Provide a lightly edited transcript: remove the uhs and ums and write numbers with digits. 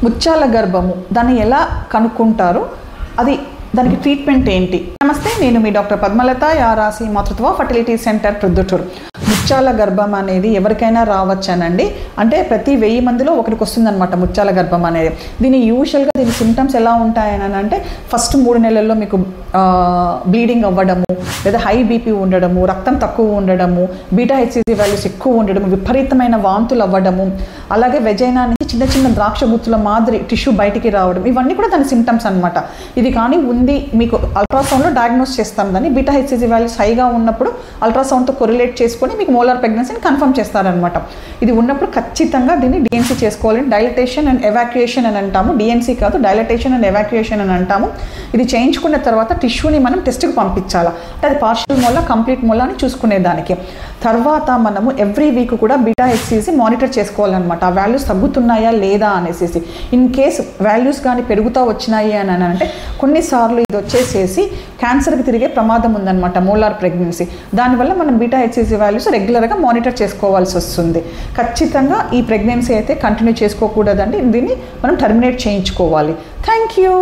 ముత్యాల గర్భము దాన్ని ఎలా కనుక్కుంటారు, అది దానికి ట్రీట్మెంట్ ఏంటి? నమస్తే, నేను మీ డాక్టర్ పద్మలత, యారాసి మాతృత్వ ఫర్టిలిటీ సెంటర్ ప్రొద్దుటూరు. ముత్యాల గర్భం అనేది ఎవరికైనా రావచ్చానండి. అంటే ప్రతి 1000 మందిలో ఒకరికి వస్తుందన్నమాట ముత్యాల గర్భం అనేది. దీని యూజువల్గా దీని సిమ్టమ్స్ ఎలా ఉంటాయని అంటే ఫస్ట్ 3 నెలల్లో మీకు బ్లీడింగ్ అవ్వడము, లేదా హై బీపీ ఉండడము, రక్తం తక్కువ ఉండడము, బీటా హెచ్సిజి వాల్యూస్ ఎక్కువ ఉండడము, విపరీతమైన వాంతులు అవ్వడము, అలాగే వెజైనా నుంచి చిన్న చిన్న ద్రాక్ష గుత్తుల మాదిరి టిష్యూ బయటికి రావడం, ఇవన్నీ కూడా దాని సిమ్టమ్స్ అనమాట. ఇది కానీ ఉంది మీకు అల్ట్రాసౌండ్లో డయాగ్నోస్ చేస్తాం. దాన్ని బీటా హెచ్సిజి వాల్యూస్ హైగా ఉన్నప్పుడు అల్ట్రాసౌండ్తో కొరిలేట్ చేసుకొని మీకు మోలార్ ప్రెగ్నెన్సీని కన్ఫర్మ్ చేస్తారనమాట. ఇది ఉన్నప్పుడు ఖచ్చితంగా దీన్ని డిఎన్సీ చేసుకోవాలి. డైలటేషన్ అండ్ ఎవాక్యుయేషన్ అని అంటాము. డిఎన్సీ కాదు, డైలటేషన్ అండ్ ఎవాక్యుయేషన్ అని అంటాము. ఇది చేయించుకున్న తర్వాత టిష్యూని మనం టెస్ట్కి పంపించాలా, అంటే అది పార్షియల్ మోలా, కంప్లీట్ మోలా అని చూసుకునేదానికి. తర్వాత మనము ఎవ్రీ వీక్ కూడా బీటా హెచ్సిజి మానిటర్ చేసుకోవాలన్నమాట. ఆ వాల్యూస్ తగ్గుతున్నాయా లేదా అనేసి. ఇన్ కేస్ వాల్యూస్ కానీ పెరుగుతూ వచ్చినాయి అని అంటే కొన్నిసార్లు ఇది వచ్చేసేసి క్యాన్సర్కి తిరిగే ప్రమాదం ఉందన్నమాట, మోలార్ ప్రెగ్నెన్సీ. దానివల్ల మనం బీటా హెచ్సిజి వాల్యూస్ రెగ్యులర్గా మానిటర్ చేసుకోవాల్సి వస్తుంది. ఖచ్చితంగా ఈ ప్రెగ్నెన్సీ అయితే కంటిన్యూ చేసుకోకూడదండి. దీన్ని మనం టర్మినేట్ చేయించుకోవాలి. Thank you.